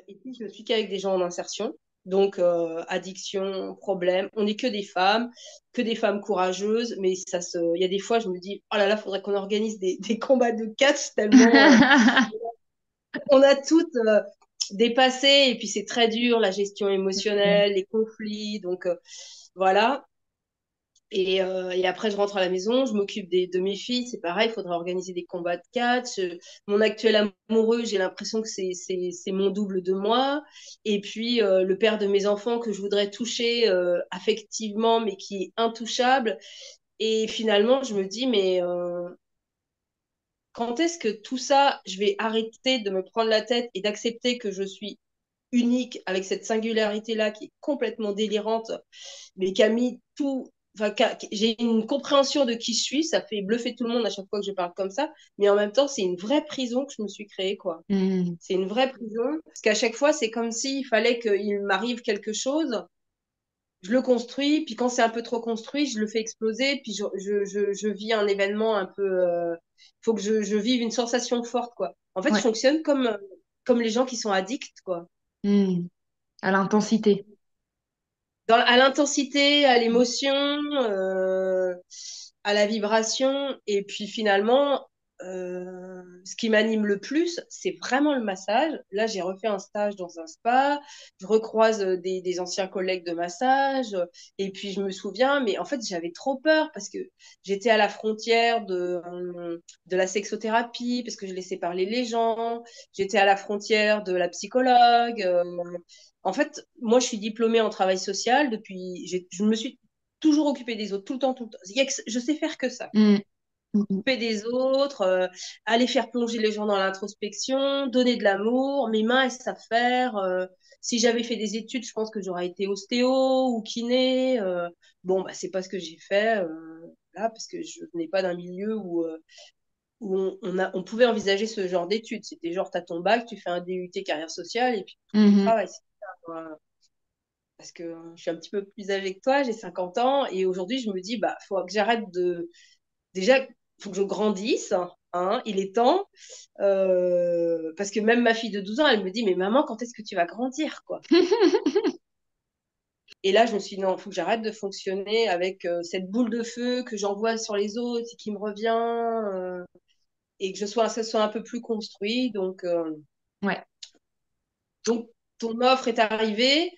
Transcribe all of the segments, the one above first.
Et puis, je ne suis qu'avec des gens en insertion. Donc, addiction, problème. On n'est que des femmes courageuses. Mais il y a des fois, je me dis, oh là là, faudrait qu'on organise des combats de catch tellement on a toutes dépassé. Et puis, c'est très dur, la gestion émotionnelle, les conflits. Donc, voilà. Et après, je rentre à la maison, je m'occupe de mes filles. C'est pareil, il faudrait organiser des combats de catch. Mon actuel amoureux, j'ai l'impression que c'est mon double de moi. Et puis, le père de mes enfants que je voudrais toucher affectivement, mais qui est intouchable. Et finalement, je me dis, mais quand est-ce que tout ça, je vais arrêter de me prendre la tête et d'accepter que je suis unique avec cette singularité-là qui est complètement délirante, mais qui a mis tout. Enfin, j'ai une compréhension de qui je suis, ça fait bluffer tout le monde à chaque fois que je parle comme ça, mais en même temps, c'est une vraie prison que je me suis créée, quoi. Mm. C'est une vraie prison, parce qu'à chaque fois, c'est comme s'il fallait qu'il m'arrive quelque chose, je le construis, puis quand c'est un peu trop construit, je le fais exploser, puis je vis un événement un peu. Faut que je vive une sensation forte, quoi. En fait, je Ouais. fonctionne comme les gens qui sont addicts, quoi. Mm. À l'intensité. À l'intensité, à l'émotion, euh, à la vibration. Et puis finalement, ce qui m'anime le plus, c'est vraiment le massage. Là, j'ai refait un stage dans un spa. Je recroise des anciens collègues de massage. Et puis je me souviens, mais en fait, j'avais trop peur parce que j'étais à la frontière de la sexothérapie, parce que je laissais parler les gens. J'étais à la frontière de la psychologue. En fait, moi, je suis diplômée en travail social depuis. Je me suis toujours occupée des autres, tout le temps, tout le temps. Je sais faire que ça. Mm. Mm. Occuper des autres, aller faire plonger les gens dans l'introspection, donner de l'amour. Mes mains, elles savent faire. Si j'avais fait des études, je pense que j'aurais été ostéo ou kiné. Bon, bah, c'est pas ce que j'ai fait là, parce que je venais pas d'un milieu où on pouvait envisager ce genre d'études. C'était genre, tu as ton bac, tu fais un DUT carrière sociale et puis tu trouves du Mhm. travail. C'est ça, quoi. Parce que je suis un petit peu plus âgée que toi, j'ai 50 ans, et aujourd'hui, je me dis, bah, faut que j'arrête de. Déjà, il faut que je grandisse, hein, il est temps. Parce que même ma fille de 12 ans, elle me dit, mais maman, quand est-ce que tu vas grandir, quoi? Et là, je me suis dit, non, il faut que j'arrête de fonctionner avec cette boule de feu que j'envoie sur les autres et qui me revient, et que ça soit un peu plus construit. Ouais. Donc, ton offre est arrivée.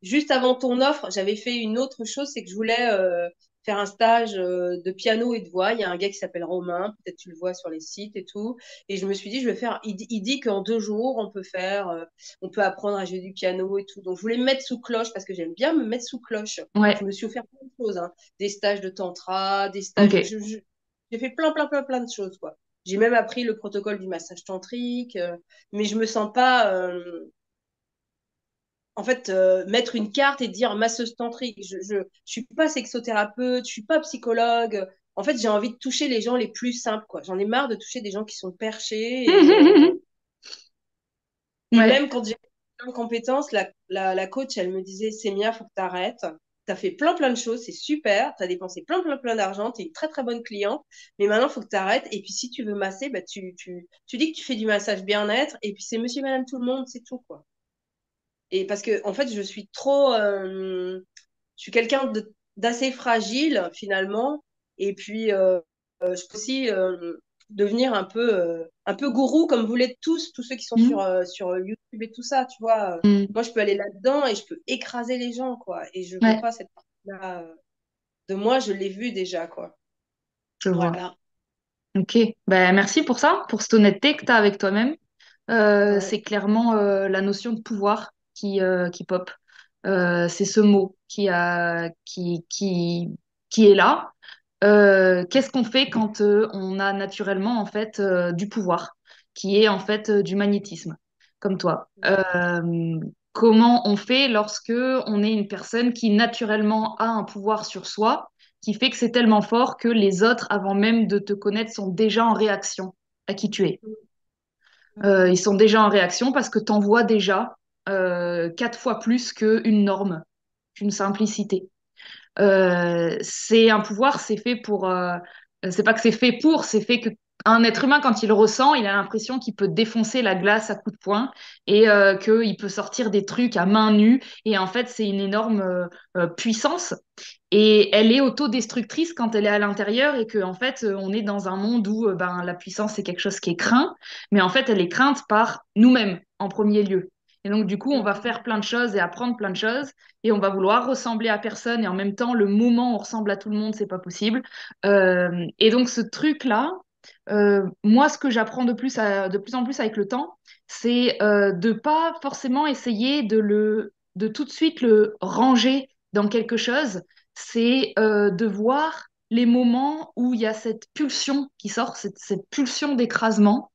Juste avant ton offre, j'avais fait une autre chose, c'est que je voulais faire un stage de piano et de voix. Il y a un gars qui s'appelle Romain, peut-être tu le vois sur les sites et tout. Et je me suis dit, je vais faire. Il dit qu'en 2 jours, on peut apprendre à jouer du piano et tout. Donc, je voulais me mettre sous cloche parce que j'aime bien me mettre sous cloche. Ouais. Je me suis offert plein de choses, hein. Des stages de tantra, des stages. Ok. J'ai fait plein, plein, plein, plein de choses, quoi. J'ai même appris le protocole du massage tantrique, mais je me sens pas. En fait, mettre une carte et dire masseuse tantrique. Je suis pas sexothérapeute, je suis pas psychologue. En fait, j'ai envie de toucher les gens les plus simples, quoi. J'en ai marre de toucher des gens qui sont perchés. Et Ouais. même quand j'ai plein de compétences, la coach, elle me disait, Sémia, faut que tu arrêtes. Tu as fait plein, plein de choses, c'est super. Tu as dépensé plein, plein, plein d'argent. Tu es une très, très bonne cliente. Mais maintenant, il faut que tu arrêtes. Et puis, si tu veux masser, bah, tu dis que tu fais du massage bien-être. Et puis, c'est monsieur, madame, tout le monde, c'est tout, quoi. Et parce que, en fait, je suis quelqu'un d'assez fragile, finalement. Et puis, je peux aussi devenir un peu gourou, comme vous l'êtes tous ceux qui sont Mm. sur YouTube et tout ça, tu vois. Mm. Moi, je peux aller là-dedans et je peux écraser les gens, quoi. Et je veux Ouais. pas cette partie-là de moi, je l'ai vue déjà, quoi. Je vois. Voilà. Ok. Ben, merci pour ça, pour cette honnêteté que tu as avec toi-même. Ouais. C'est clairement la notion de pouvoir qui pop. C'est ce mot qui est là. Qu'est-ce qu'on fait quand on a naturellement en fait du pouvoir, qui est en fait du magnétisme, comme toi? Comment on fait lorsque on est une personne qui naturellement a un pouvoir sur soi, qui fait que c'est tellement fort que les autres, avant même de te connaître, sont déjà en réaction à qui tu es. Ils sont déjà en réaction parce que tu envoies déjà 4 fois plus qu'une norme, qu'une simplicité. C'est un pouvoir, c'est fait pour. C'est pas que c'est fait pour, c'est fait que un être humain, quand il le ressent, il a l'impression qu'il peut défoncer la glace à coups de poing et qu'il peut sortir des trucs à main nue. Et en fait, c'est une énorme puissance. Et elle est autodestructrice quand elle est à l'intérieur et qu'en fait, on est dans un monde où ben, la puissance, c'est quelque chose qui est craint, mais en fait, elle est crainte par nous-mêmes en premier lieu. Et donc, du coup, on va faire plein de choses et apprendre plein de choses et on va vouloir ressembler à personne et en même temps, le moment où on ressemble à tout le monde, c'est pas possible. Et donc, ce truc-là, moi, ce que j'apprends de plus en plus avec le temps, c'est de pas forcément essayer de tout de suite le ranger dans quelque chose. C'est de voir les moments où il y a cette pulsion qui sort, cette pulsion d'écrasement,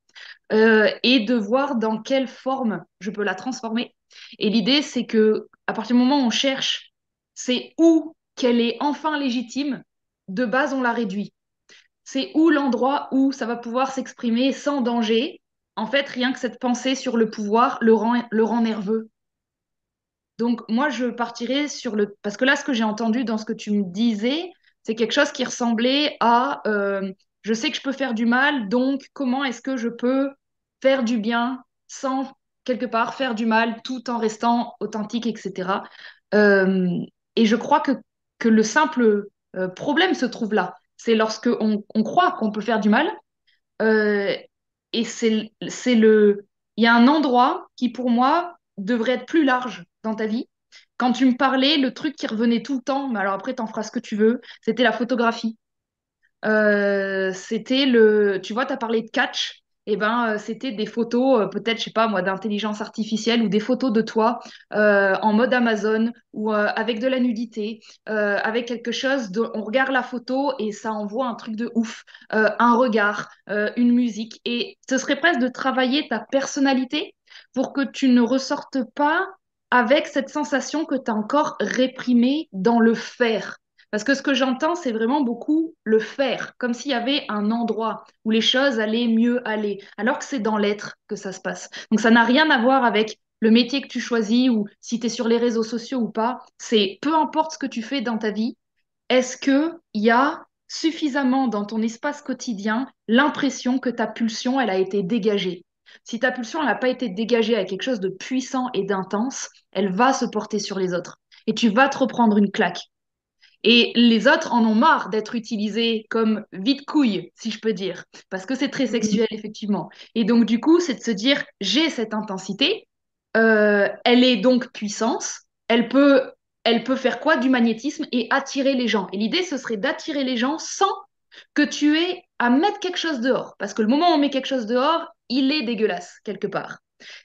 et de voir dans quelle forme je peux la transformer. Et l'idée, c'est que à partir du moment où on cherche, c'est où qu'elle est enfin légitime, de base, on la réduit. C'est où l'endroit où ça va pouvoir s'exprimer sans danger. En fait, rien que cette pensée sur le pouvoir le rend nerveux. Donc, moi, je partirais sur le... Parce que là, ce que j'ai entendu dans ce que tu me disais, c'est quelque chose qui ressemblait à je sais que je peux faire du mal, donc comment est-ce que je peux faire du bien sans, quelque part, faire du mal tout en restant authentique, etc. Euh, et je crois que le simple problème se trouve là. C'est lorsque on croit qu'on peut faire du mal, euh, et il y a un endroit qui, pour moi, devrait être plus large dans ta vie. Quand tu me parlais, le truc qui revenait tout le temps, mais alors après, t'en feras ce que tu veux, c'était la photographie. Tu vois, tu as parlé de catch. Et ben, c'était des photos, peut-être, je sais pas moi, d'intelligence artificielle ou des photos de toi en mode Amazon ou avec de la nudité, avec quelque chose on regarde la photo et ça envoie un truc de ouf, un regard, une musique. Et ce serait presque de travailler ta personnalité pour que tu ne ressortes pas avec cette sensation que tu as encore réprimée dans le faire. Parce que ce que j'entends, c'est vraiment beaucoup le faire, comme s'il y avait un endroit où les choses allaient mieux aller, alors que c'est dans l'être que ça se passe. Donc ça n'a rien à voir avec le métier que tu choisis ou si tu es sur les réseaux sociaux ou pas. C'est peu importe ce que tu fais dans ta vie, est-ce qu'il y a suffisamment dans ton espace quotidien l'impression que ta pulsion, elle a été dégagée? Si ta pulsion, elle n'a pas été dégagée avec quelque chose de puissant et d'intense, elle va se porter sur les autres. Et tu vas te reprendre une claque. Et les autres en ont marre d'être utilisés comme vide-couille, si je peux dire, parce que c'est très sexuel, effectivement. Et donc, du coup, c'est de se dire, j'ai cette intensité, elle est donc puissance, elle peut faire quoi? Du magnétisme et attirer les gens. Et l'idée, ce serait d'attirer les gens sans que tu aies à mettre quelque chose dehors. Parce que le moment où on met quelque chose dehors, il est dégueulasse, quelque part.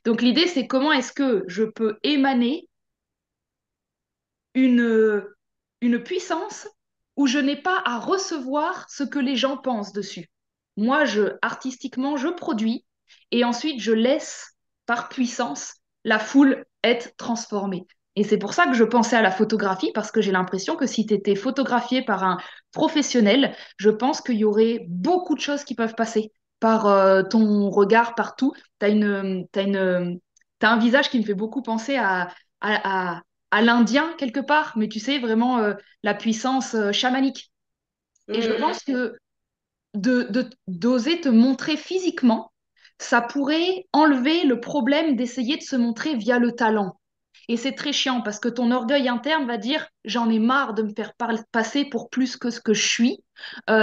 Donc, l'idée, c'est comment est-ce que je peux émaner une, une puissance où je n'ai pas à recevoir ce que les gens pensent dessus. Moi, artistiquement, je produis et ensuite je laisse par puissance la foule être transformée. Et c'est pour ça que je pensais à la photographie, parce que j'ai l'impression que si tu étais photographié par un professionnel, je pense qu'il y aurait beaucoup de choses qui peuvent passer par ton regard partout. T'as un visage qui me fait beaucoup penser à, à l'Indien quelque part, mais tu sais, vraiment la puissance chamanique. Et je Mhm. pense que d'oser te montrer physiquement, ça pourrait enlever le problème d'essayer de se montrer via le talent. Et c'est très chiant parce que ton orgueil interne va dire j'en ai marre de me faire passer pour plus que ce que je suis.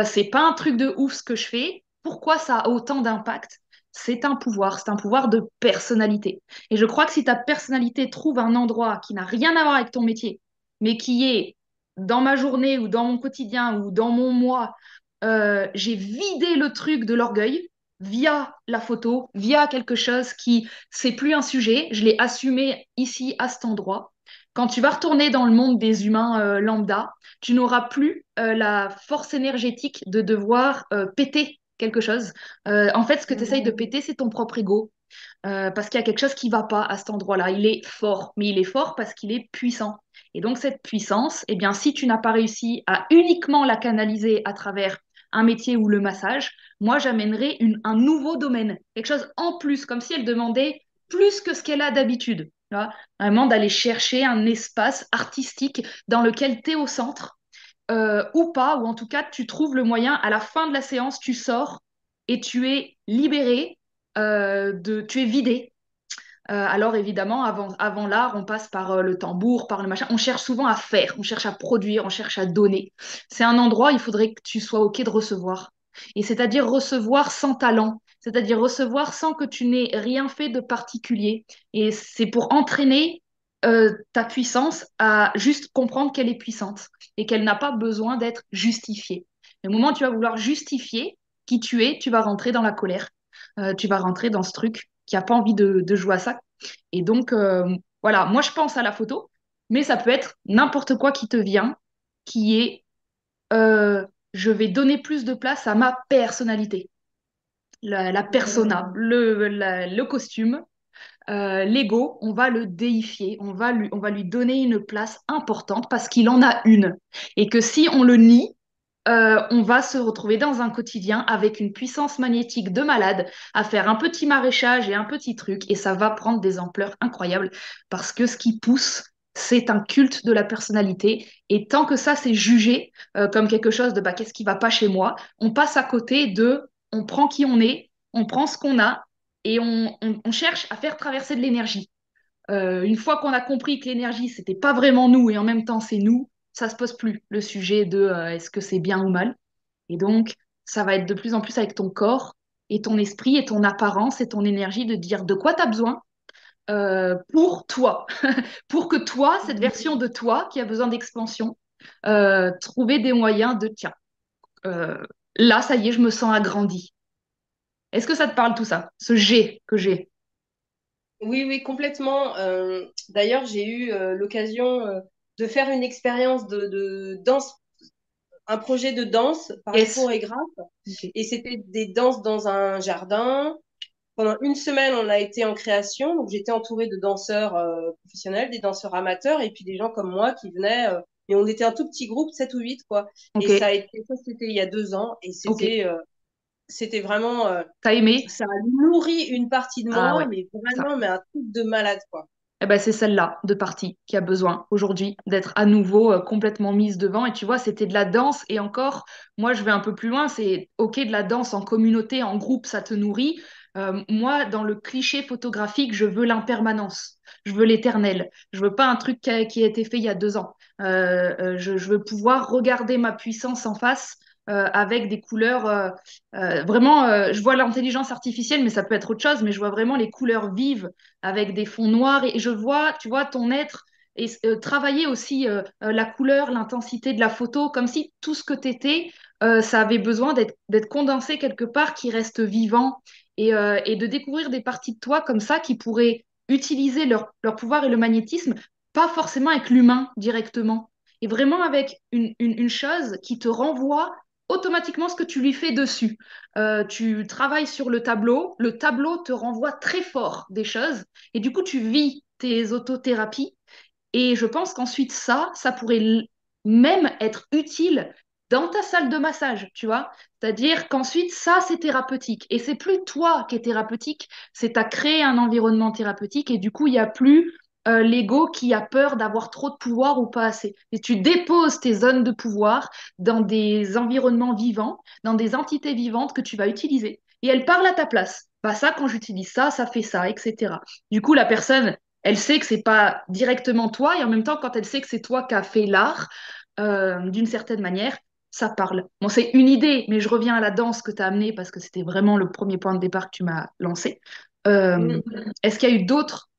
C'est pas un truc de ouf ce que je fais. Pourquoi ça a autant d'impact? C'est un pouvoir de personnalité. Et je crois que si ta personnalité trouve un endroit qui n'a rien à voir avec ton métier, mais qui est dans ma journée ou dans mon quotidien ou dans mon moi, j'ai vidé le truc de l'orgueil via la photo, via quelque chose qui, c'est plus un sujet, je l'ai assumé ici, à cet endroit. Quand tu vas retourner dans le monde des humains lambda, tu n'auras plus la force énergétique de devoir péter quelque chose. En fait, ce que tu essayes de péter, c'est ton propre ego. Parce qu'il y a quelque chose qui va pas à cet endroit-là. Il est fort, mais il est fort parce qu'il est puissant. Et donc cette puissance, eh bien, si tu n'as pas réussi à uniquement la canaliser à travers un métier ou le massage, moi j'amènerais un nouveau domaine, quelque chose en plus, comme si elle demandait plus que ce qu'elle a d'habitude. Tu vois, vraiment d'aller chercher un espace artistique dans lequel tu es au centre, ou pas, ou en tout cas tu trouves le moyen, à la fin de la séance, tu sors et tu es libéré, tu es vidé. Alors évidemment, avant l'art, on passe par le tambour, par le machin. On cherche souvent à faire, on cherche à produire, on cherche à donner. C'est un endroit, il faudrait que tu sois OK de recevoir. Et c'est-à-dire recevoir sans talent, c'est-à-dire recevoir sans que tu n'aies rien fait de particulier. Et c'est pour entraîner ta puissance à juste comprendre qu'elle est puissante et qu'elle n'a pas besoin d'être justifiée. Le moment où tu vas vouloir justifier qui tu es, tu vas rentrer dans la colère. Tu vas rentrer dans ce truc qui n'a pas envie de jouer à ça. Et donc, voilà, moi je pense à la photo, mais ça peut être n'importe quoi qui te vient, qui est euh, je vais donner plus de place à ma personnalité, la persona, le costume, l'ego, on va le déifier, on va lui donner une place importante parce qu'il en a une. Et que si on le nie, on va se retrouver dans un quotidien avec une puissance magnétique de malade, à faire un petit maraîchage et un petit truc, et ça va prendre des ampleurs incroyables parce que ce qui pousse, c'est un culte de la personnalité. Et tant que ça, c'est jugé comme quelque chose de bah, qu'est-ce qui va pas chez moi, on passe à côté de on prend qui on est, on prend ce qu'on a et on cherche à faire traverser de l'énergie. Une fois qu'on a compris que l'énergie, c'était pas vraiment nous et en même temps c'est nous, ça se pose plus le sujet de est-ce que c'est bien ou mal. Et donc, ça va être de plus en plus avec ton corps et ton esprit et ton apparence et ton énergie de dire de quoi tu as besoin pour toi, pour que toi, cette version de toi qui a besoin d'expansion, trouver des moyens de tiens, euh, là, ça y est, je me sens agrandi. Est-ce que ça te parle tout ça, ce G que j'ai? Oui, oui, complètement. D'ailleurs, j'ai eu l'occasion de faire une expérience de danse, un projet de danse par les Yes. chorégraphes. Ok. Et c'était des danses dans un jardin. Pendant une semaine, on a été en création. Donc, j'étais entourée de danseurs professionnels, des danseurs amateurs, et puis des gens comme moi qui venaient. Et on était un tout petit groupe, 7 ou 8 quoi. Et Ok. ça, c'était il y a 2 ans. Et Ok. c'était vraiment, T'as aimé? ça a nourri une partie de Ah moi, ouais. mais Ça. vraiment, mais un truc de malade, quoi. Eh ben, c'est celle-là de partie qui a besoin aujourd'hui d'être à nouveau complètement mise devant. Et tu vois, c'était de la danse. Et encore, moi, je vais un peu plus loin. C'est OK de la danse en communauté, en groupe, ça te nourrit. Moi, dans le cliché photographique, je veux l'impermanence. Je veux l'éternel. Je veux pas un truc qui a été fait il y a 2 ans. Je veux pouvoir regarder ma puissance en face avec des couleurs vraiment. Je vois l'intelligence artificielle, mais ça peut être autre chose. Mais je vois vraiment les couleurs vives avec des fonds noirs et je vois, tu vois, ton être et travailler aussi la couleur, l'intensité de la photo, comme si tout ce que tu étais, ça avait besoin d'être condensé quelque part, qui reste vivant et de découvrir des parties de toi comme ça qui pourraient utiliser leur pouvoir et le magnétisme, pas forcément avec l'humain directement, et vraiment avec une chose qui te renvoie automatiquement ce que tu lui fais dessus. Tu travailles sur le tableau te renvoie très fort des choses, et du coup, tu vis tes autothérapies. Et je pense qu'ensuite, ça pourrait même être utile dans ta salle de massage, tu vois. C'est-à-dire qu'ensuite, ça, c'est thérapeutique. Et c'est plus toi qui es thérapeutique, c'est tu as créé un environnement thérapeutique, et du coup, il n'y a plus l'ego qui a peur d'avoir trop de pouvoir ou pas assez. Et tu déposes tes zones de pouvoir dans des environnements vivants, dans des entités vivantes que tu vas utiliser. Et elles parlent à ta place. Bah ça, quand j'utilise ça, ça fait ça, etc. Du coup, la personne, elle sait que c'est pas directement toi, et en même temps, quand elle sait que c'est toi qui as fait l'art, d'une certaine manière, ça parle. Bon, c'est une idée, mais je reviens à la danse que tu as amenée parce que c'était vraiment le premier point de départ que tu m'as lancé. Euh, Mm. Est-ce qu'il y a eu d'autres,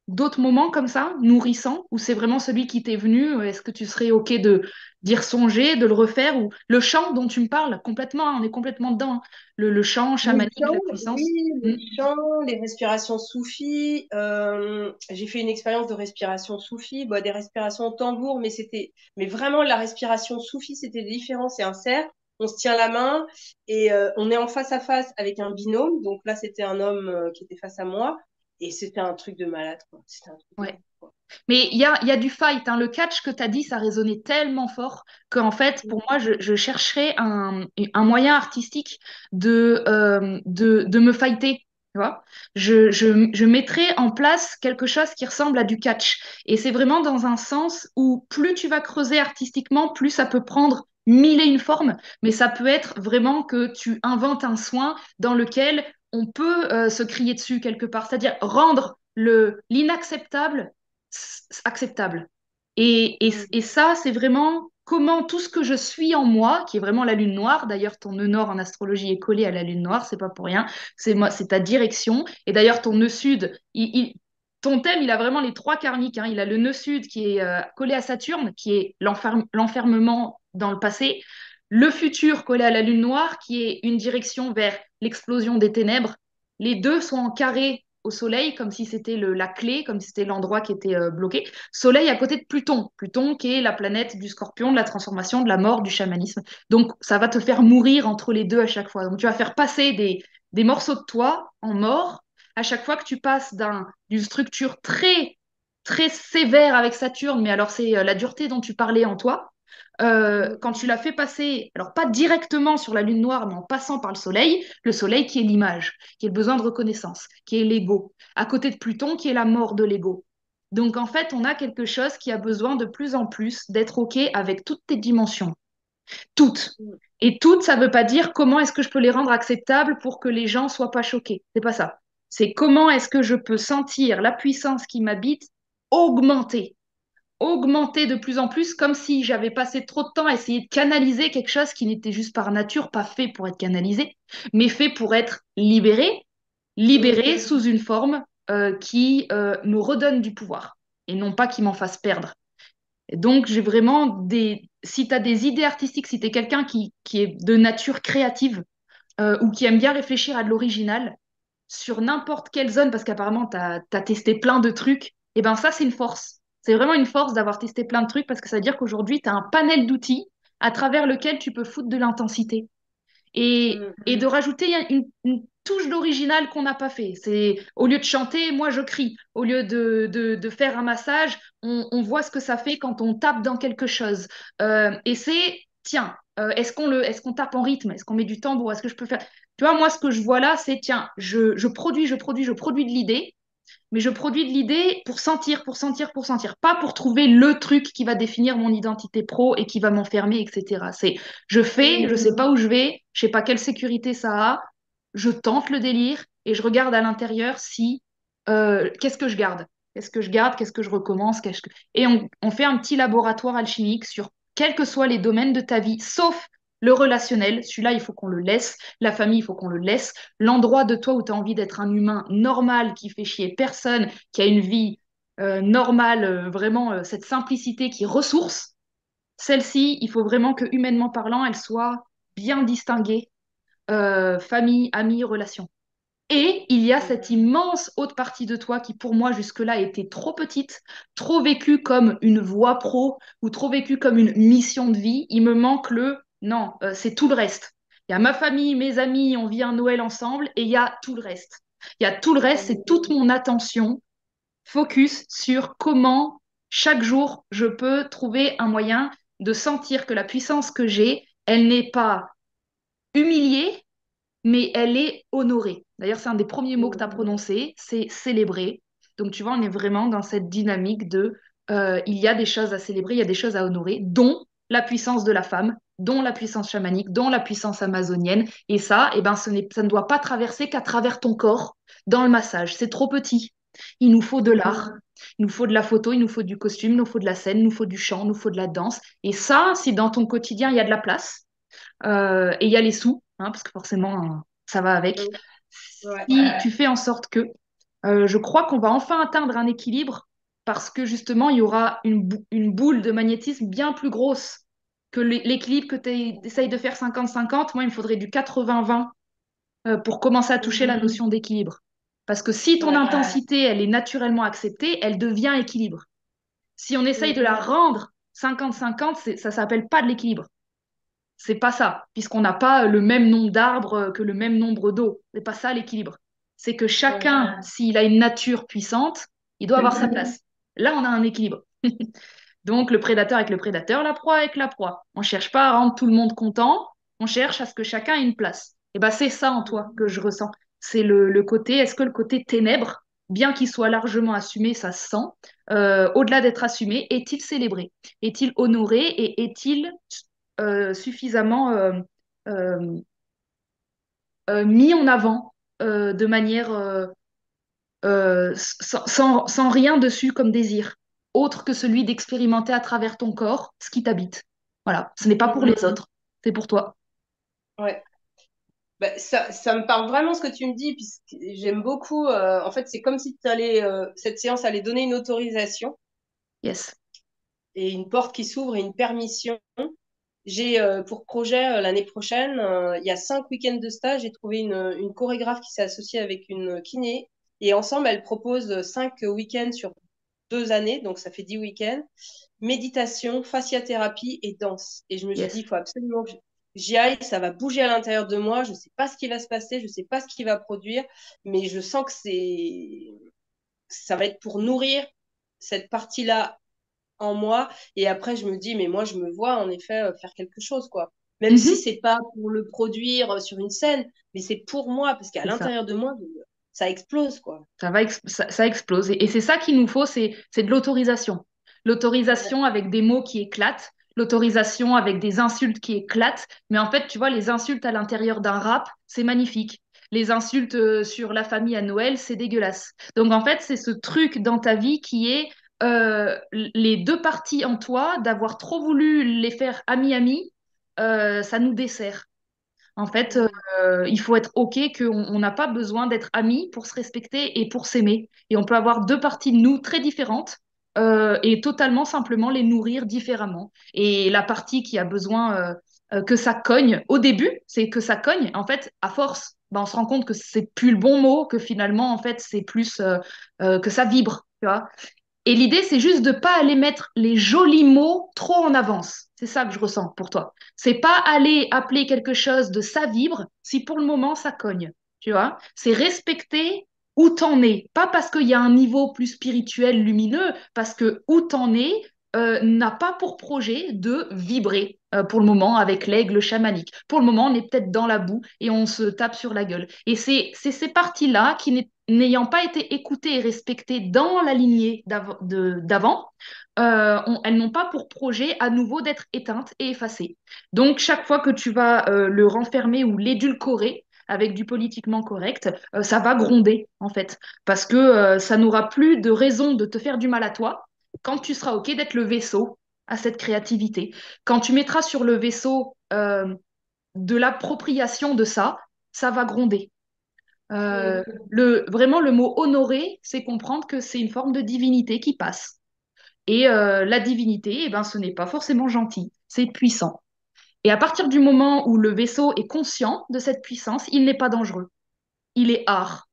d'autres moments comme ça, nourrissants, ou c'est vraiment celui qui t'est venu? Est-ce que tu serais OK de d'y resonger, de le refaire, ou le chant dont tu me parles, complètement, hein, on est complètement dedans, hein. Le chant Le chamanique, chant, la oui, puissance. le Mm. chant, les respirations soufis. J'ai fait une expérience de respiration soufie, bah, des respirations au tambour, mais vraiment la respiration soufie, c'était différent. C'est un cercle, on se tient la main et on est en face à face avec un binôme. Donc là, c'était un homme qui était face à moi et c'était un truc de malade, quoi. C'était un truc de Ouais. ouf, quoi. Mais il y a du fight, hein. Le catch que tu as dit, ça résonnait tellement fort qu'en fait, pour moi, je chercherais un moyen artistique de me fighter. Tu vois, je mettrais en place quelque chose qui ressemble à du catch. Et c'est vraiment dans un sens où plus tu vas creuser artistiquement, plus ça peut prendre mille et une formes, mais ça peut être vraiment que tu inventes un soin dans lequel on peut se crier dessus quelque part, c'est-à-dire rendre l'inacceptable acceptable. Et ça, c'est vraiment comment tout ce que je suis en moi, qui est vraiment la lune noire, d'ailleurs ton nœud nord en astrologie est collé à la lune noire, c'est pas pour rien, c'est moi, c'est ta direction, et d'ailleurs ton nœud sud, ton thème, il a vraiment les trois karmiques, hein. Il a le nœud sud qui est collé à Saturne, qui est l'enfermement dans le passé, le futur collé à la lune noire, qui est une direction vers l'explosion des ténèbres. Les deux sont en carré au Soleil, comme si c'était la clé, comme si c'était l'endroit qui était bloqué. Soleil à côté de Pluton. Pluton qui est la planète du scorpion, de la transformation, de la mort, du chamanisme. Donc ça va te faire mourir entre les deux à chaque fois. Donc tu vas faire passer des morceaux de toi en mort à chaque fois que tu passes d'une structure très, très sévère avec Saturne, mais alors c'est la dureté dont tu parlais en toi, quand tu la fais passer, alors pas directement sur la lune noire, mais en passant par le soleil qui est l'image, qui est le besoin de reconnaissance, qui est l'ego, à côté de Pluton qui est la mort de l'ego. Donc en fait, on a quelque chose qui a besoin de plus en plus d'être OK avec toutes tes dimensions, toutes. Et toutes, ça ne veut pas dire comment est-ce que je peux les rendre acceptables pour que les gens ne soient pas choqués. C'est pas ça. C'est comment est-ce que je peux sentir la puissance qui m'habite augmenter, augmenter de plus en plus, comme si j'avais passé trop de temps à essayer de canaliser quelque chose qui n'était juste par nature pas fait pour être canalisé, mais fait pour être libéré, libéré sous une forme qui me redonne du pouvoir et non pas qui m'en fasse perdre. Et donc, j'ai vraiment des. Si tu as des idées artistiques, si tu es quelqu'un qui est de nature créative ou qui aime bien réfléchir à de l'original sur n'importe quelle zone, parce qu'apparemment, tu as testé plein de trucs, et ben ça, c'est une force. C'est vraiment une force d'avoir testé plein de trucs parce que ça veut dire qu'aujourd'hui, tu as un panel d'outils à travers lequel tu peux foutre de l'intensité et de rajouter une touche d'original qu'on n'a pas fait. C'est au lieu de chanter, moi je crie. Au lieu de faire un massage, on voit ce que ça fait quand on tape dans quelque chose. Et c'est, tiens, est-ce qu'on tape en rythme? Est-ce qu'on met du tambour? Est-ce que je peux faire? Tu vois, moi ce que je vois là, c'est, tiens, je produis de l'idée, mais je produis de l'idée pour sentir, pour sentir, pour sentir, pas pour trouver le truc qui va définir mon identité pro et qui va m'enfermer, etc. C'est, je fais, je sais pas où je vais, je sais pas quelle sécurité ça a, je tente le délire et je regarde à l'intérieur si, qu'est-ce que je garde, qu'est-ce que je garde, qu'est-ce que je recommence, et on fait un petit laboratoire alchimique sur quels que soient les domaines de ta vie, sauf le relationnel, celui-là, il faut qu'on le laisse. La famille, il faut qu'on le laisse. L'endroit de toi où tu as envie d'être un humain normal, qui fait chier personne, qui a une vie normale, vraiment cette simplicité qui ressource, celle-ci, il faut vraiment que, humainement parlant, elle soit bien distinguée. Famille, amis, relations. Et il y a cette immense haute partie de toi qui, pour moi, jusque-là, était trop petite, trop vécue comme une voie pro ou trop vécue comme une mission de vie. Il me manque non, c'est tout le reste. Il y a ma famille, mes amis, on vit un Noël ensemble et il y a tout le reste. Il y a tout le reste, c'est toute mon attention focus sur comment chaque jour je peux trouver un moyen de sentir que la puissance que j'ai, elle n'est pas humiliée, mais elle est honorée. D'ailleurs, c'est un des premiers mots que tu as prononcé, c'est célébrer. Donc, tu vois, on est vraiment dans cette dynamique de il y a des choses à célébrer, il y a des choses à honorer, dont la puissance de la femme, dont la puissance chamanique, dont la puissance amazonienne. Et ça, eh ben, ça ne doit pas traverser qu'à travers ton corps dans le massage. C'est trop petit. Il nous faut de l'art, il nous faut de la photo, il nous faut du costume, il nous faut de la scène, il nous faut du chant, il nous faut de la danse. Et ça, si dans ton quotidien, il y a de la place, et il y a les sous, hein, parce que forcément, ça va avec. Ouais. Si tu fais en sorte que, je crois qu'on va enfin atteindre un équilibre parce que justement, il y aura une boule de magnétisme bien plus grosse que l'équilibre que tu essayes de faire 50-50. Moi, il me faudrait du 80-20 pour commencer à toucher la notion d'équilibre. Parce que si ton Ouais. intensité, elle est naturellement acceptée, elle devient équilibre. Si on essaye de la rendre 50-50, ça s'appelle pas de l'équilibre. C'est pas ça, puisqu'on n'a pas le même nombre d'arbres que le même nombre d'eau. C'est pas ça l'équilibre. C'est que chacun, s'il a une nature puissante, il doit avoir sa place. Là, on a un équilibre. Donc, le prédateur avec le prédateur, la proie avec la proie. On ne cherche pas à rendre tout le monde content, on cherche à ce que chacun ait une place. Et ben, c'est ça en toi que je ressens. C'est le côté, est-ce que le côté ténèbres, bien qu'il soit largement assumé, ça se sent, au-delà d'être assumé, est-il célébré? Est-il honoré et est-il suffisamment euh, mis en avant de manière sans rien dessus comme désir, autre que celui d'expérimenter à travers ton corps ce qui t'habite. Voilà, ce n'est pas pour Mhm. les autres, c'est pour toi. Ouais. Bah, ça me parle vraiment ce que tu me dis, puisque j'aime beaucoup. En fait, c'est comme si cette séance allait donner une autorisation Yes. et une porte qui s'ouvre et une permission. J'ai pour projet l'année prochaine, il y a 5 week-ends de stage. J'ai trouvé une chorégraphe qui s'est associée avec une kiné. Et ensemble, elle propose 5 week-ends sur 2 années, donc ça fait 10 week-ends. Méditation, fasciathérapie et danse. Et je me suis dit, Yes. il faut absolument que j'y aille. Ça va bouger à l'intérieur de moi. Je ne sais pas ce qui va se passer, je ne sais pas ce qui va produire, mais je sens que ça va être pour nourrir cette partie-là en moi. Et après, je me dis, mais moi, je me vois en effet faire quelque chose, quoi. Même si Mhm. c'est pas pour le produire sur une scène, mais c'est pour moi, parce qu'à C'est ça. l'intérieur de moi, ça explose, quoi. Ça explose. Et c'est ça qu'il nous faut, c'est de l'autorisation. Ouais. L'autorisation avec des mots qui éclatent, l'autorisation avec des insultes qui éclatent. Mais en fait, tu vois, les insultes à l'intérieur d'un rap, c'est magnifique. Les insultes sur la famille à Noël, c'est dégueulasse. Donc en fait, c'est ce truc dans ta vie qui est les deux parties en toi, d'avoir trop voulu les faire amis-amis, ça nous dessert. En fait, Mm. il faut être OK qu'on n'a pas besoin d'être amis pour se respecter et pour s'aimer. Et on peut avoir deux parties de nous très différentes et totalement simplement les nourrir différemment. Et la partie qui a besoin que ça cogne au début, c'est que ça cogne. En fait, à force, ben, on se rend compte que c'est plus le bon mot, que finalement, en fait, c'est plus que ça vibre. Tu vois. Et l'idée, c'est juste de pas aller mettre les jolis mots trop en avance. C'est ça que je ressens pour toi. C'est pas aller appeler quelque chose de ça vibre si pour le moment ça cogne. Tu vois? C'est respecter où t'en es. Pas parce qu'il y a un niveau plus spirituel lumineux, parce que où t'en es n'a pas pour projet de vibrer pour le moment avec l'aigle chamanique. Pour le moment, on est peut-être dans la boue et on se tape sur la gueule. Et c'est ces parties-là qui n'ayant pas été écoutées et respectées dans la lignée d'avant, elles n'ont pas pour projet à nouveau d'être éteintes et effacées. Donc, chaque fois que tu vas le renfermer ou l'édulcorer avec du politiquement correct, ça va gronder, en fait, parce que ça n'aura plus de raison de te faire du mal à toi quand tu seras OK d'être le vaisseau à cette créativité. Quand tu mettras sur le vaisseau de l'appropriation de ça, ça va gronder. Euh, Mm. vraiment, le mot honorer, c'est comprendre que c'est une forme de divinité qui passe. Et la divinité, eh ben, ce n'est pas forcément gentil, c'est puissant. Et à partir du moment où le vaisseau est conscient de cette puissance, il n'est pas dangereux. Il est art.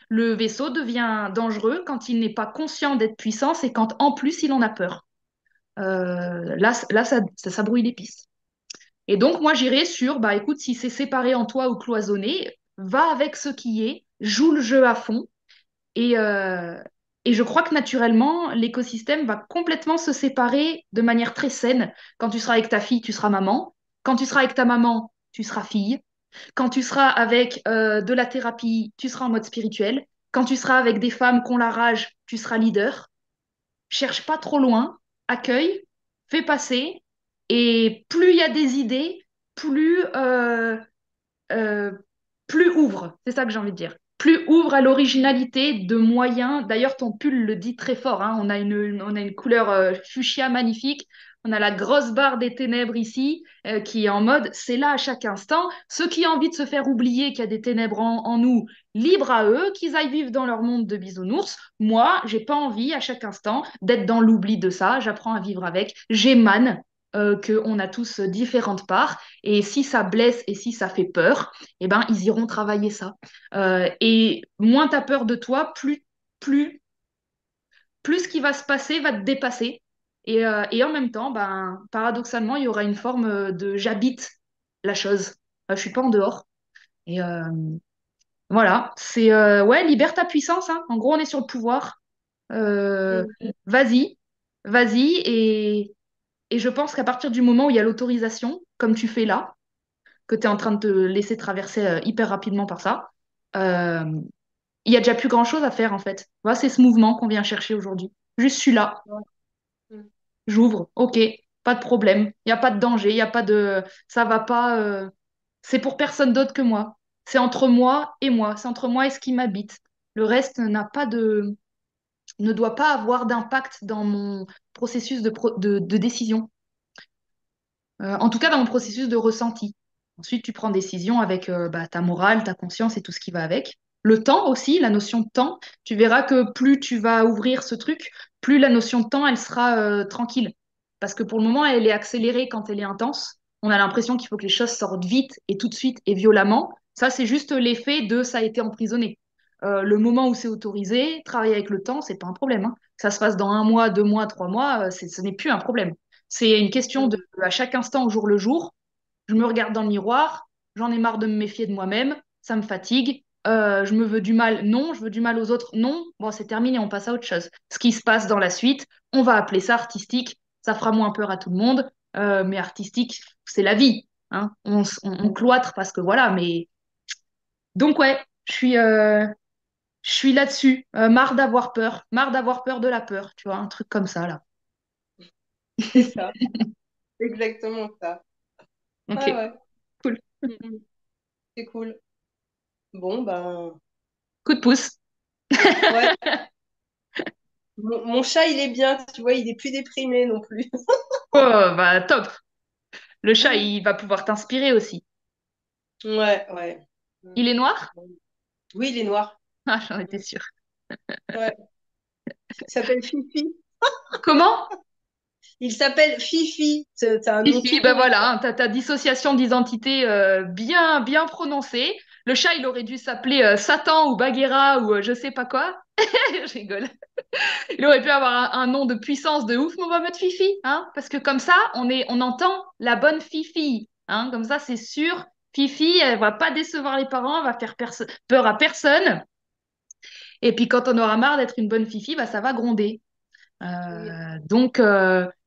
Le vaisseau devient dangereux quand il n'est pas conscient d'être puissant et quand en plus il en a peur. Là ça brouille les pistes. Et donc, moi, j'irais sur, bah écoute, si c'est séparé en toi ou cloisonné, va avec ce qui est, joue le jeu à fond. Et, euh, et je crois que naturellement, l'écosystème va complètement se séparer de manière très saine. Quand tu seras avec ta fille, tu seras maman. Quand tu seras avec ta maman, tu seras fille. Quand tu seras avec de la thérapie, tu seras en mode spirituel. Quand tu seras avec des femmes qui ont la rage, tu seras leader. Cherche pas trop loin, accueille, fais passer. Et plus il y a des idées, plus, euh, euh, plus ouvre. C'est ça que j'ai envie de dire. Plus ouvre à l'originalité de moyens. D'ailleurs, ton pull le dit très fort, hein. On a une couleur fuchsia magnifique. On a la grosse barre des ténèbres ici qui est en mode c'est là à chaque instant. Ceux qui ont envie de se faire oublier qu'il y a des ténèbres en nous, libre à eux, qu'ils aillent vivre dans leur monde de bisounours. Moi, j'ai pas envie à chaque instant d'être dans l'oubli de ça. J'apprends à vivre avec. J'émane qu'on a tous différentes parts. Et si ça blesse et si ça fait peur, eh ben, ils iront travailler ça. Et moins tu as peur de toi, plus, plus ce qui va se passer va te dépasser. Et en même temps, ben, paradoxalement, il y aura une forme de j'habite la chose. Je suis pas en dehors. Et voilà, c'est ouais, libère ta puissance, hein. En gros, on est sur le pouvoir. Euh, Mm. vas-y, vas-y. Et je pense qu'à partir du moment où il y a l'autorisation, comme tu fais là, que tu es en train de te laisser traverser hyper rapidement par ça, euh, il y a déjà plus grand-chose à faire en fait. Voilà, c'est ce mouvement qu'on vient chercher aujourd'hui. Juste je suis là, Ouais. Mm. j'ouvre, ok. pas de problème, il n'y a pas de danger, il y a pas de, ça va pas, c'est pour personne d'autre que moi. C'est entre moi, c'est entre moi et ce qui m'habite. Le reste n'a pas de, ne doit pas avoir d'impact dans mon processus de décision. En tout cas, dans mon processus de ressenti. Ensuite, tu prends décision avec bah, ta morale, ta conscience et tout ce qui va avec. Le temps aussi, la notion de temps. Tu verras que plus tu vas ouvrir ce truc, plus la notion de temps, elle sera tranquille. Parce que pour le moment, elle est accélérée quand elle est intense. On a l'impression qu'il faut que les choses sortent vite et tout de suite et violemment. Ça, c'est juste l'effet de ça a été emprisonné. Le moment où c'est autorisé, travailler avec le temps, c'est pas un problème, hein. Que ça se fasse dans 1 mois, 2 mois, 3 mois, ce n'est plus un problème. C'est une question de, Mm. à chaque instant, au jour le jour, je me regarde dans le miroir, j'en ai marre de me méfier de moi-même, ça me fatigue, je me veux du mal, non, je veux du mal aux autres, non, bon, c'est terminé, on passe à autre chose. Ce qui se passe dans la suite, on va appeler ça artistique, ça fera moins peur à tout le monde, mais artistique, c'est la vie, hein. On cloître parce que voilà, mais... Donc ouais, je suis là-dessus, marre d'avoir peur de la peur, tu vois, un truc comme ça, là. C'est ça, exactement ça. Ok, Ouais, ouais. cool. Mm. C'est cool. Bon, ben, Coup de pouce. ouais. Mon chat, il est bien, tu vois, il est plus déprimé non plus. Oh, bah top. Le chat, il va pouvoir t'inspirer aussi. Ouais, ouais. Il est noir? Oui, il est noir. Ah, j'en étais sûre. Ouais. Il s'appelle Fifi. Comment? Il s'appelle Fifi. C'est un nom Ici, tout ben pourri, voilà, quoi. hein, t'as ta dissociation d'identité bien, bien prononcée. Le chat, il aurait dû s'appeler Satan ou Bagheera ou je sais pas quoi. Je rigole. Il aurait pu avoir un nom de puissance de ouf, mais on va mettre Fifi, hein, parce que comme ça, on entend la bonne Fifi, hein, comme ça, c'est sûr. Fifi, elle va pas décevoir les parents, elle va faire peur à personne. Et puis quand on aura marre d'être une bonne Fifi, bah, ça va gronder. Oui. Donc,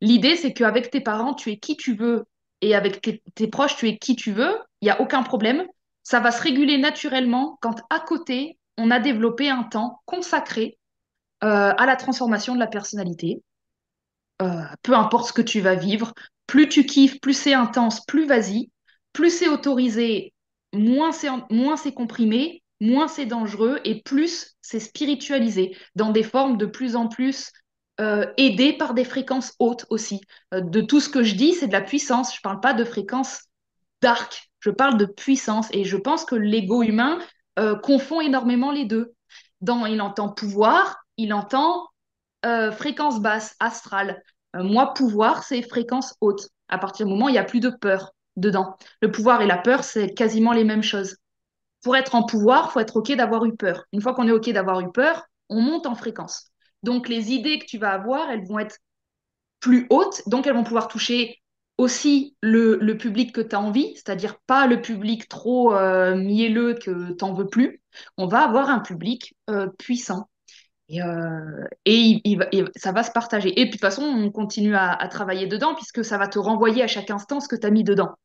l'idée, c'est qu'avec tes parents, tu es qui tu veux et avec tes proches, tu es qui tu veux. Il n'y a aucun problème. Ça va se réguler naturellement quand à côté, on a développé un temps consacré à la transformation de la personnalité. Peu importe ce que tu vas vivre, plus tu kiffes, plus c'est intense, plus vas-y, plus c'est autorisé, moins c'est comprimé, moins c'est dangereux et plus c'est spiritualisé dans des formes de plus en plus aidées par des fréquences hautes aussi. De tout ce que je dis, c'est de la puissance. Je ne parle pas de fréquences dark, je parle de puissance et je pense que l'ego humain confond énormément les deux. Il entend pouvoir, il entend fréquence basse, astrale. Moi, pouvoir, c'est fréquence haute. À partir du moment où il n'y a plus de peur dedans. Le pouvoir et la peur, c'est quasiment les mêmes choses. Pour être en pouvoir, il faut être OK d'avoir eu peur. Une fois qu'on est OK d'avoir eu peur, on monte en fréquence. Donc, les idées que tu vas avoir, elles vont être plus hautes, donc elles vont pouvoir toucher aussi le public que tu as envie, c'est-à-dire pas le public trop mielleux que tu n'en veux plus. On va avoir un public puissant. Et ça va se partager. Et puis de toute façon, on continue à travailler dedans puisque ça va te renvoyer à chaque instant ce que tu as mis dedans.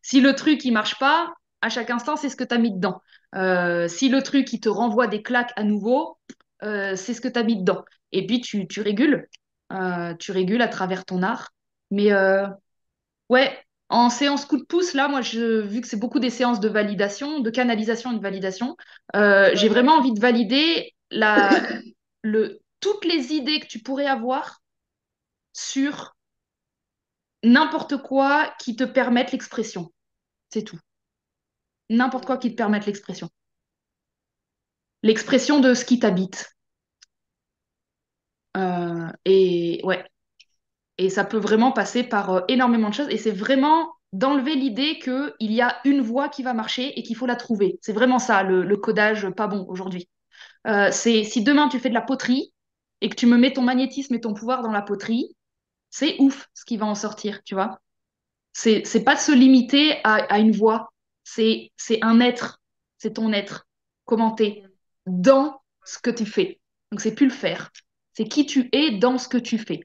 Si le truc il marche pas, à chaque instant, c'est ce que tu as mis dedans. Si le truc il te renvoie des claques à nouveau, c'est ce que tu as mis dedans. Et puis tu régules. Tu régules à travers ton art. Mais ouais, en séance coup de pouce, là, moi, vu que c'est beaucoup des séances de validation, de canalisation et de validation, j'ai Ouais. vraiment envie de valider toutes les idées que tu pourrais avoir sur n'importe quoi qui te permette l'expression. C'est tout. N'importe quoi qui te permette l'expression. L'expression de ce qui t'habite. Et ouais, et ça peut vraiment passer par énormément de choses. Et c'est vraiment d'enlever l'idée qu'il y a une voie qui va marcher et qu'il faut la trouver. C'est vraiment ça, le codage pas bon aujourd'hui. C'est si demain tu fais de la poterie et que tu me mets ton magnétisme et ton pouvoir dans la poterie, c'est ouf ce qui va en sortir, tu vois. C'est pas se limiter à une voix, c'est un être, c'est ton être, commenter dans ce que tu fais. Donc c'est plus le faire, c'est qui tu es dans ce que tu fais.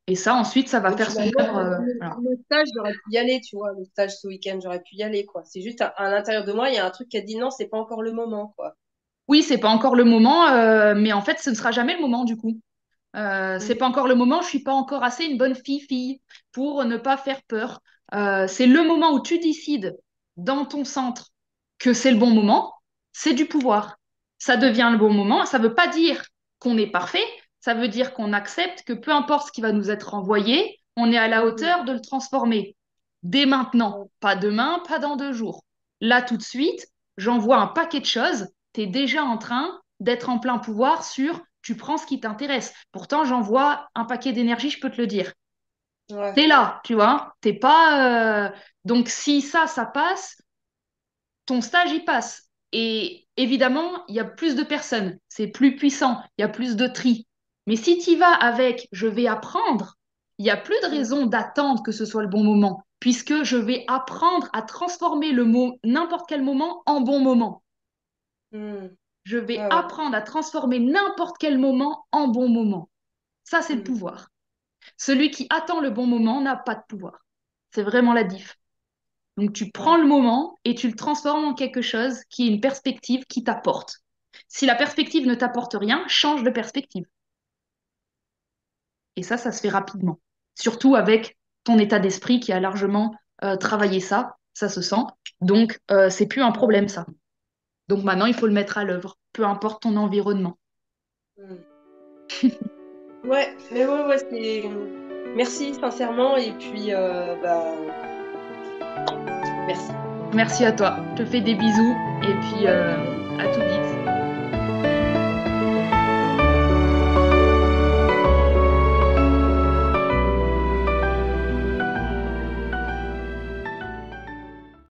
Et ça ensuite ça va Et faire puis son maintenant, œuvre. Voilà. le stage, j'aurais pu y aller, tu vois. Le stage ce week-end, j'aurais pu y aller, quoi. C'est juste à l'intérieur de moi, il y a un truc qui a dit non, c'est pas encore le moment, quoi. Oui, c'est pas encore le moment, mais en fait ce ne sera jamais le moment du coup. C'est pas encore le moment, je suis pas encore assez une bonne fille pour ne pas faire peur. C'est le moment où tu décides dans ton centre que c'est le bon moment, c'est du pouvoir. Ça devient le bon moment. Ça veut pas dire qu'on est parfait, ça veut dire qu'on accepte que peu importe ce qui va nous être envoyé, on est à la Mhm. hauteur de le transformer. Dès maintenant, pas demain, pas dans 2 jours. Là, tout de suite, j'envoie un paquet de choses. Tu es déjà en train d'être en plein pouvoir sur tu prends ce qui t'intéresse. Pourtant, j'envoie un paquet d'énergie, je peux te le dire. Ouais. T'es là, tu vois. T'es pas. Donc, si ça passe, ton stage, il passe. Et évidemment, il y a plus de personnes. C'est plus puissant. Il y a plus de tri. Mais si tu y vas avec je vais apprendre, il n'y a plus de Mhm. raison d'attendre que ce soit le bon moment, puisque je vais apprendre à transformer le mot n'importe quel moment en bon moment. Mhm. Je vais Ouais, ouais. apprendre à transformer n'importe quel moment en bon moment. Ça, c'est le Mhm. pouvoir. Celui qui attend le bon moment n'a pas de pouvoir. C'est vraiment la diff. Donc tu prends Ouais. le moment et tu le transformes en quelque chose qui est une perspective qui t'apporte. Si la perspective ne t'apporte rien, change de perspective. Et ça se fait rapidement. Surtout avec ton état d'esprit qui a largement travaillé ça se sent. Donc c'est plus un Ouais. problème ça. Donc maintenant il faut le mettre à l'œuvre, peu importe ton environnement. Mhm. Ouais, mais ouais, c'est. Merci, sincèrement, et puis, bah, merci. Merci à toi. Je te fais des bisous et puis à tout vite.